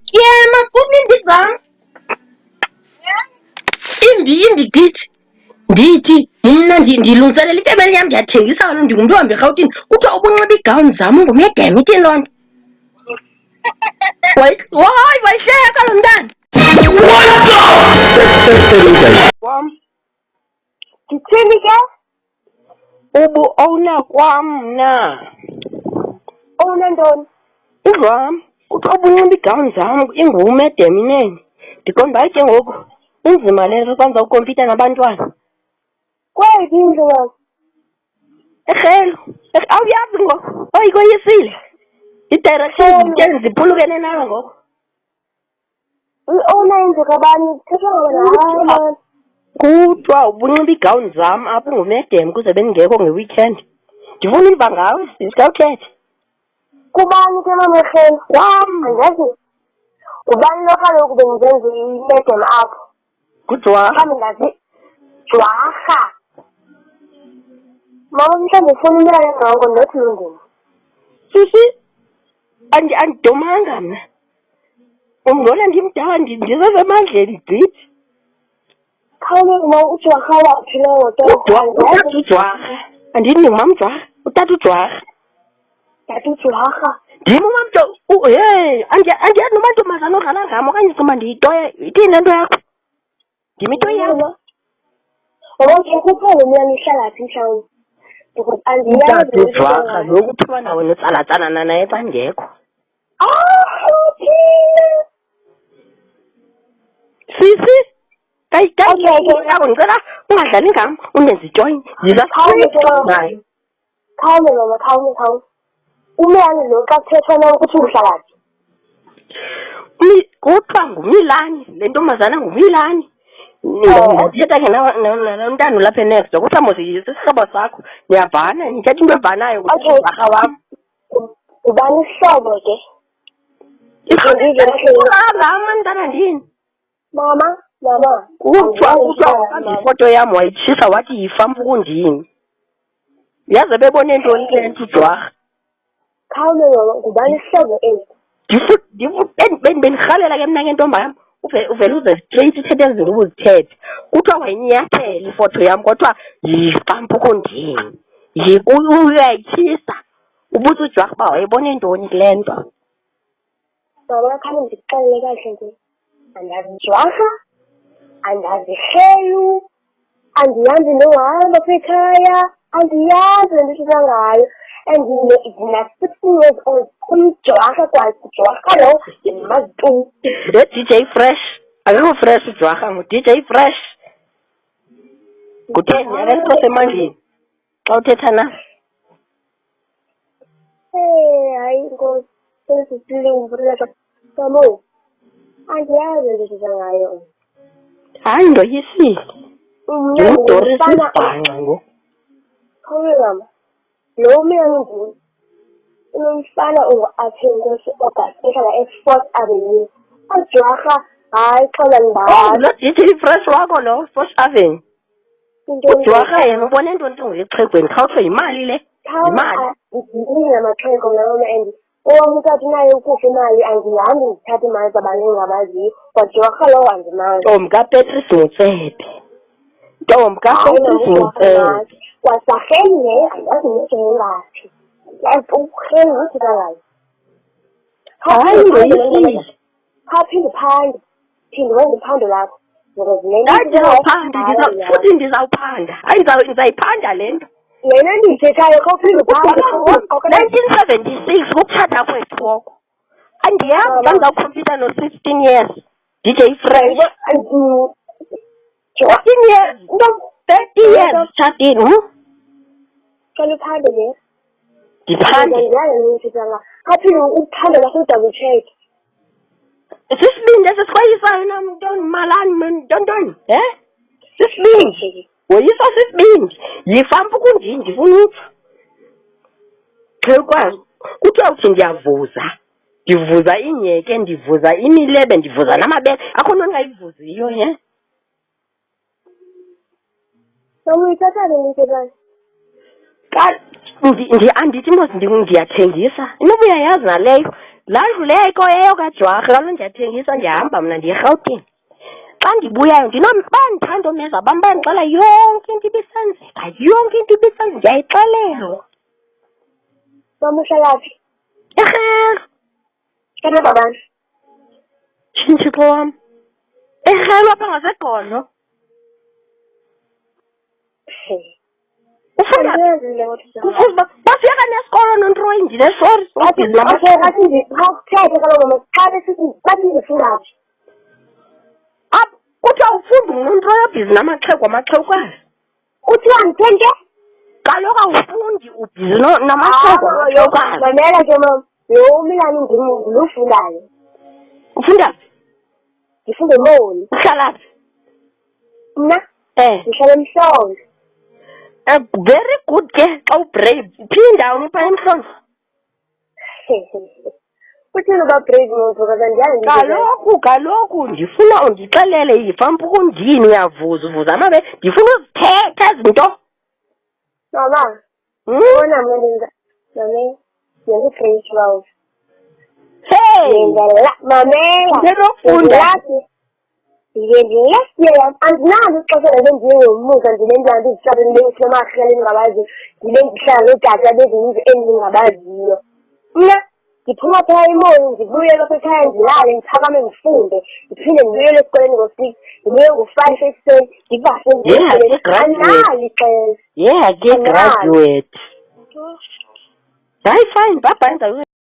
Tyema kuthi ndizam. Imbi ndithi mna ndilungiselela ifemeli yam ndiyathengisa kaloku ndingumntu ohamba eRhawutini kuthiwa ubunxiba iigawuni zam ungumedem ithini loo nto? Hayi wayihleka lo mntana. Wam ndithini ke? Ubu-owna kwam mna. Owna ntoni? Indlu wam kuthiwa ubunxiba iigawuni zam ingumedem inene. Ndiqonda hayi ke ngoku inzima le nto kwenza ukhompyutha nabantwana. Kweyiphi indlu wam? Erhelo. Awuyazi ngoku oyikoyisile. I-directions ke ziphulukene nawe ngoku. I-owner indlu kabani kuthethwa ngayo. Kuthiwa ubunxiba iigawuni zam apha ungumedem kuze bendingekho nge-weekend. Ndifuna uyiva ngawe sikawuthethe. Kubani ke mama Erhelo? Wam andazi. Ubani lo kaloku bendizenza imedem apho? Kujwarha. Mhlawumbi ngathi Jwarha. Mama mhlawumbi ufuna umntana ngoko nothi lungini. Sisi andidomanga mna. Ungibona ndimdala ndisesemandleni gqithi. Khawuleza ma ujwarha waphi lowo utata ujwarha. Andithi ndingumamjwarha. Utata ujwarha. Tata ujwarha. Ndim umamntu hey andiyazi nomantombazana odlala ngam okanye sima ndiyitoye. Ithini le nto yakho? Ndim itoyi yakho. Okay, kukhona umyana uhlala phi mhlawumbi? Because andiyazi. Utata ujwarha lo kuthiwa nawe notsalatsalana naye xa ndingekho. Sisi yako ngicela ungadlali ngam undenza itoyi. Yiza nayo. Khawume mama khawume. Umyane lo xa kuthethwa nawe ukuthi uhlala phi? Kuthiwa nguMilani, le ntombazana nguMilani. Ndithetha ke nomntana ulapha enext kuthiwa mos sisihlobo sakho niyavana ndithetha into evanayo kuthiwa wam. Ubani isihlobo ke? Ngam mntana ndini? Mama. Kuthiwa ifoto yam wayitshisa wathi yifamfukundini. Yaze bebone ntoni ke nto ujwarha? Khawume mama ngubani isihlobo esi? Bendirhalela ke mna ke ntomba yam uvele uze straight ithethe ezinto ubuzithethe. Kuthiwa wayinyathela ifoto yam kodwa yifamfukundini. Uyayitshisa. Ubuthi ujwarha uba wayebone ntoni kule nto? Mama khawume ndikuxelele kahle nje. Andazi Jwarha, andazi Helu, andiyazi nohamba apha ekhaya, andiyazi ndithetha ngayo. And ndina-16 years old kumjwarha kwazi ujwarha lo ndimazi tu. DJ Fresh. Akekho fresh ujwarha ngu-DJ Fresh. Ngutheni akekho semandleni xa uthetha na? Hayi nkosi sesisilumbu lapha kamoya. Andiyazi ndithetha ngayo. Hayi ndoyisile. Ndoris ibhanqa ngoku. Khawume mama. Lo myana nguni. Unomfana ungu-Athenkosi August ehlala e-4th Avenue. Ujwarha hayi xela ndibala. Lo DJ Fresh wakho lo 4th Avenue. Ujwarha yena ubone ntoni ngexhegweni khawuthiwe yimali le. Yimali. Ndinile amaxhego nawo and owam utata naye ukufa imali andihambi ndithatha imali zabanye engabaziyo kwajwarha lowo andimazi. Ntombi kaPatrice Motsepe. Kwasarheni leyo andazi nijengaphi. Urheni ngithika ngayo. Hayi ndoyisile. Phinde wenze uphando lakho. Futhi ndizawuphanda. Hayi ndizayiphanda le nto. Lena ndiyithethayo khawuphinde uphande. 1976 kukuthatha kwethu oko. Andiyazi xa ndizawukhompyutha no-16 years. DJ Fresh. 14 years. 30 years tshatile. Qala uphande le. Ndiphande. Khawuphinde uphande lakho check. Sisibindi esisikhwayisayo namntoni malani ntontoni sisibindi woyisa sisibindi yifamfukundini ndifuna utsho khekwazi kuthiwa uthi ndivuza inyeke ndivuza imilebe ndivuza namabele akho nto ndingayivuziyo nomuyithatha le nto bani andithi mos ndiyathengisa inoba uyayazi naleyo laa ndlu leyo ikoyeyo kaJwarha kaloku ndiyathengisa ndihamba mna ndiye eRhawutini. Xa ndibuyayo bandithanda omeza bam bandixela yonke into ibisenzeka, yonke into ibisenzeka, ndiyayixelelwa. Mama uhlala phi? eRhero. Kade babani? Tshintshixo wam. eRhero apha ngaseGqolo. Ufunda kufuze bafika nesikolo nontroyi ndinesori sobhizi thethe kaloku mama xa besithi bathi ndifundaphi. Kuthiwa ufunda nontroyi obhizi amaxhewukazi. Kuthiwa ndithente? Kaloku awufundi ubhizi namaxhewukazi. Mamela ke mama, lo umlani ndilufundayo. Ufunda phi? Ndifunde eMoli. Uhlala phi? Mna? Ndihlala eMhlongo. Very good ke xa ubrave. Phinda upha eMhlongo. Uthini uba brave muntu kaza Kaloku ndifuna undixelele yifampukunjini uyavuza uvuza amabe ndifuna uzithetha izinto. Mama. Ubona mna ndingufresh love. Hey! Mamela. Ndinofunda. Ndiyam andinalo ixesha lendiyengomusa ndilenza ndizihlabe ndibe emahlala endingabaziyo ndibe ndihlala nootata bezinto endingabaziyo. Mna ndiphuma phaya eMoli ndibuyele apha ekhaya ndilale ndiphakame ndifunde ndiphinde ndibuyele esikoleni ngo-6 ndibuye ngo-5 ekuseni ndibase andinalo ixesha. Yeah, ke graduate. Hayi fine, bye-bye.